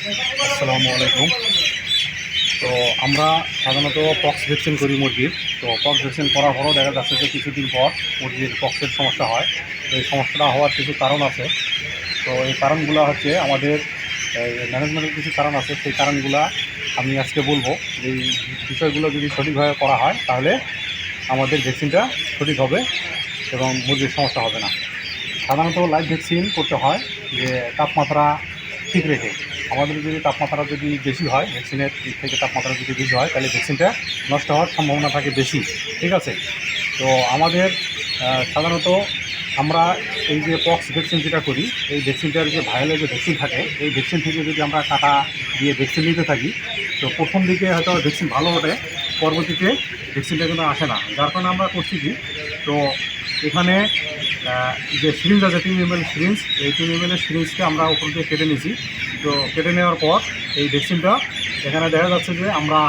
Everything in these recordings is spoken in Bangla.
আসসালামু আলাইকুম। তো আমরা সাধারণত পক্স ভ্যাকসিন করি মুরগির। তো পক্স ভ্যাকসিন করার পরও দেখা যাচ্ছে যে কিছুদিন পর মুরগির পক্সের সমস্যা হয়। তো এই সমস্যাটা হওয়ার কিছু কারণ আছে। তো এই কারণগুলো হচ্ছে আমাদের ম্যানেজমেন্টের কিছু কারণ আছে। সেই কারণগুলো আমি আজকে বলবো। এই বিষয়গুলো যদি সঠিকভাবে করা হয় তাহলে আমাদের ভ্যাকসিনটা সঠিক হবে এবং মুরগির সমস্যা হবে না। সাধারণত লাইভ ভ্যাকসিন করতে হয় যে তাপমাত্রা ঠিক রেখে। আমাদের যদি তাপমাত্রা যদি বেশি হয়, ভ্যাকসিনের দিক থেকে তাপমাত্রা যদি বেশি হয় তাহলে ভ্যাকসিনটা নষ্ট হওয়ার সম্ভাবনা থাকে বেশি। ঠিক আছে? তো আমাদের সাধারণত আমরা এই যে পক্স ভ্যাকসিন যেটা করি, এই ভ্যাকসিনটার যে ভাইরালের যে ভ্যাকসিন থাকে, এই ভ্যাকসিন থেকে যদি আমরা কাটা দিয়ে ভ্যাকসিন নিতে থাকি, তো প্রথম দিকে হয়তো ভ্যাকসিন ভালো ওঠে, পরবর্তীতে ভ্যাকসিনটা কিন্তু আসে না। যার কারণে আমরা করছি কি, তো এখানে যে সিরিঞ্জ আছে 3 ml সিরিঞ্জ, এই 3 ml সিরিঞ্জকে আমরা উপর দিয়ে কেটে নিয়েছি। তো কেটে নেওয়ার পর এই ভ্যাকসিনটা এখানে দেখা যাচ্ছে যে আমরা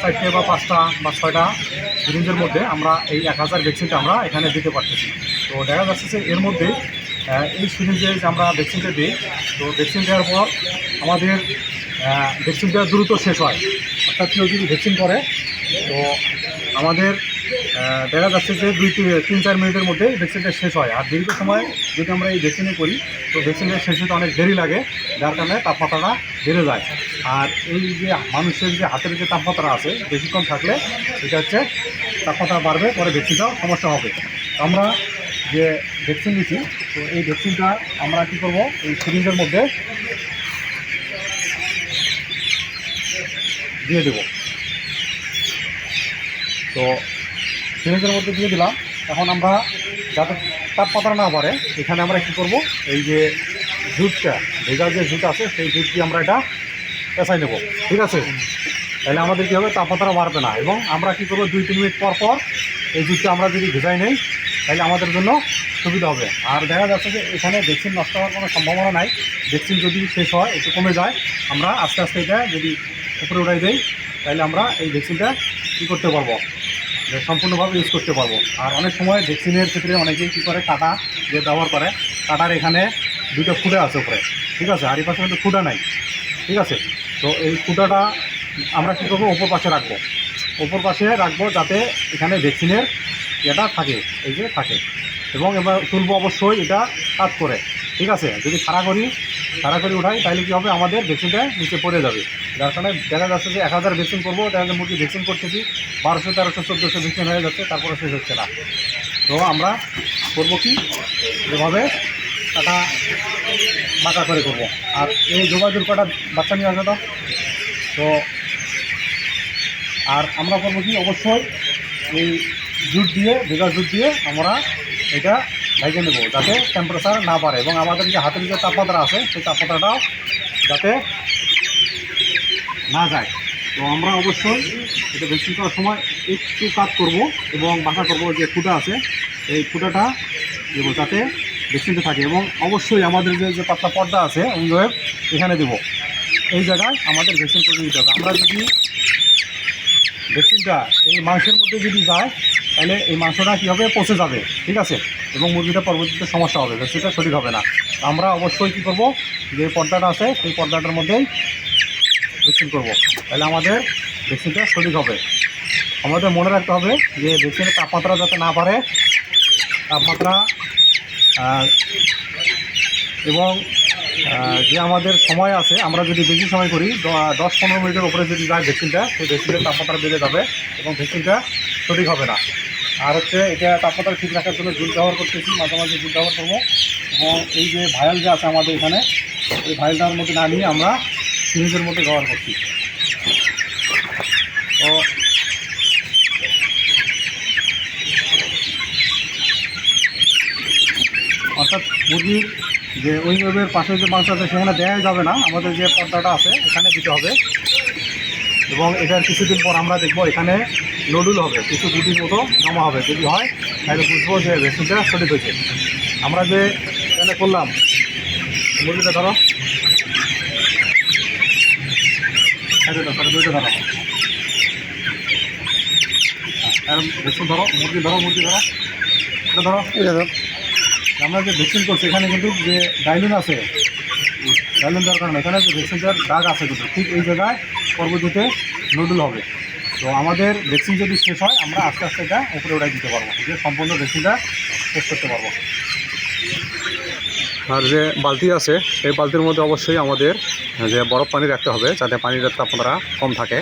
4টে বা 5টা বা 6টা সিরিঞ্জের মধ্যে আমরা এই 1000 ভ্যাকসিনটা আমরা এখানে দিতে পারতেছি। তো দেখা যাচ্ছে যে এর মধ্যে এই সিরিঞ্জে যে আমরা ভ্যাকসিনটা দিই, তো ভ্যাকসিন দেওয়ার পর আমাদের ভ্যাকসিনটা দ্রুত শেষ হয়। অর্থাৎ কেউ যদি ভ্যাকসিন করে, তো আমাদের দেখা যাচ্ছে যে 2-3-4 মিনিটের মধ্যে ভ্যাকসিনটা শেষ হয়। আর দীর্ঘ সময় যদি আমরা এই ভ্যাকসিনে করি, তো ভ্যাকসিনটা শেষ হতে অনেক দেরি লাগে, যার কারণে তাপমাত্রাটা বেড়ে যায়। আর এই যে মানুষের যে হাতের যে তাপমাত্রা আছে, বেশিক্ষণ থাকলে এটা হচ্ছে তাপমাত্রা বাড়বে, পরে ভ্যাকসিনটাও সমস্যা হবে। আমরা যে ভ্যাকসিন দিচ্ছি, তো এই ভ্যাকসিনটা আমরা কী করব, এই সিরিঞ্জের মধ্যে দিয়ে দেব। তো সিরিঞ্জের মধ্যে দিয়ে দিলাম। এখন আমরা যাতে তাপমাত্রা না বাড়ে, এখানে আমরা কী করব, এই যে জুটটা, ভেজা যে জুট আছে, সেই জুট দিয়ে আমরা এটা পেঁচাই নেব। ঠিক আছে? তাহলে আমাদের কী হবে, তাপমাত্রা বাড়বে না। এবং আমরা কী করবো, 2-3 মিনিট পর পর এই জুটটা আমরা যদি ভেজাই নেই, তাহলে আমাদের জন্য সুবিধা হবে। আর দেখা যাচ্ছে যে এখানে ভ্যাকসিন নষ্ট হওয়ার কোনো সম্ভাবনা নাই। ভ্যাকসিন যদি শেষ হয়, একটু কমে যায়, আমরা আস্তে আস্তে এটা যদি উপরে উঠাই দেই, তাহলে আমরা এই ভ্যাকসিনটা কী করতে পারবো, সম্পূর্ণভাবে ইউজ করতে পারবো। আর অনেক সময় ভ্যাকসিনের ক্ষেত্রে অনেকেই কী করে, কাটা যে ব্যবহার করে, কাটার এখানে 2টা ফুটা আছে উপরে। ঠিক আছে? আর এই পাশে কিন্তু ফুটা নাই। ঠিক আছে? তো এই ফুটাটা আমরা কী করবো, ওপর পাশে রাখবো। ওপর পাশে রাখবো যাতে এখানে ভ্যাকসিনের এটা থাকে, এই যে থাকে। এবং এবার তুলবো অবশ্যই এটা কাজ করে। ঠিক আছে? যদি খাড়া করি উঠাই, তাহলে কী হবে, আমাদের ভ্যাকসিনটা নিচে পড়ে যাবে। যার কারণে দেখা যাচ্ছে যে 1000 ভ্যাকসিন করবো, দেখা যাচ্ছে মুরগি ভ্যাকসিন করতেছি, 1200, 1300, 1400 ভ্যাকসিন হয়ে যাচ্ছে, তারপরে শেষ হচ্ছে না। তো আমরা করবো কি, এভাবে কাটা বাঁকা করে করবো। আর এই যোগাযোগ কটা বাচ্চা নিয়ে আসবে। তো আর আমরা করবো কি, অবশ্যই এই জুট দিয়ে, ভেজা জুট দিয়ে আমরা এটা ঢেকে নেব, যাতে টেম্পারেচার না বাড়ে এবং আমাদের যে হাতের যে তাপমাত্রা আছে, সেই তাপমাত্রাটাও যাতে না যায়। তো আমরা অবশ্যই এটা ভ্যাকসিন করার সময় একটু কাজ করব এবং বাঁকা করবো, যে ফুটা আছে এই ফুটাটা দেবো যাতে ভ্যাকসিনটা থাকে। এবং অবশ্যই আমাদের যে পাতলা পর্দা আছে উইন্ডোয়ের, এখানে দেবো। এই জায়গায় আমাদের ভ্যাকসিন করে দিতে হবে। আমরা যদি ভ্যাকসিনটা এই মাংসের মধ্যে যদি যায়, তাহলে এই মাংসটা কী হবে, পচে যাবে। ঠিক আছে? এবং মুরগিটা পরবর্তীতে সমস্যা হবে, ভ্যাকসিনটা সঠিক হবে না। আমরা অবশ্যই কী করব, যে পর্দাটা আছে সেই পর্দাটার মধ্যেই ভ্যাকসিন করব, তাহলে আমাদের ভ্যাকসিনটা সঠিক হবে। আমাদের মনে রাখতে হবে যে ভ্যাকসিনের তাপমাত্রা যাতে না বাড়ে, তাপমাত্রা এবং যে আমাদের সময় আছে, আমরা যদি বেশি সময় করি, 10-15 মিনিটের উপরে যদি যায় ভ্যাকসিনটা, সেই ভ্যাকসিনের তাপমাত্রা বেড়ে যাবে এবং ভ্যাকসিনটা সঠিক হবে না। আর হচ্ছে এটা তাপমাত্রা ঠিক রাখার জন্য জুট ব্যবহার করতেছি, মাঝে মাঝে জুট ব্যবহার করবো। এবং এই যে ভায়াল যে আছে আমাদের এখানে, এই ভায়ালটার মধ্যে না নিয়ে আমরা সিরিঞ্জের মধ্যে ব্যবহার করছি। তো অর্থাৎ মুরগির যে উইংওয়েবের পাশে যে মাংস আছে, সেখানে দেওয়া যাবে না, আমাদের যে পর্দাটা আছে এখানে দিতে হবে। এবং এটার কিছুদিন পর আমরা দেখব এখানে নডুল হবে, কিছু গুটির মতো জমা হবে। যদি হয় তাহলে বুঝবো যে ভ্যাকসিনটা সঠিক হয়েছে। আমরা যে এখানে করলাম, মুরগিটা ধরো, দুইটা ধরো, ভ্যাকসিন ধরো, মুরগি ধরো, এটা ধরো। আমরা যে ভ্যাকসিন করছি, এখানে কিন্তু যে ডাইলিন আছে, ভ্যালিউম দেওয়ার কারণে এখানে যে ভ্যাকসিন দেওয়ার দাগ আছে কিন্তু ঠিক এই জায়গায় পরবর্তীতে নুডল হবে। তো আমাদের ভ্যাকসিন যদি শেষ হয় আমরা আস্তে আস্তে এটা উপরে উঠাই দিতে পারবো, যে সম্পূর্ণ ভ্যাকসিনটা শেষ করতে পারবো। আর যে বালতি আছে এই বালতির মধ্যে অবশ্যই আমাদের যে বরফ পানি রাখতে হবে, যাতে পানির তাপমাত্রা কম থাকে।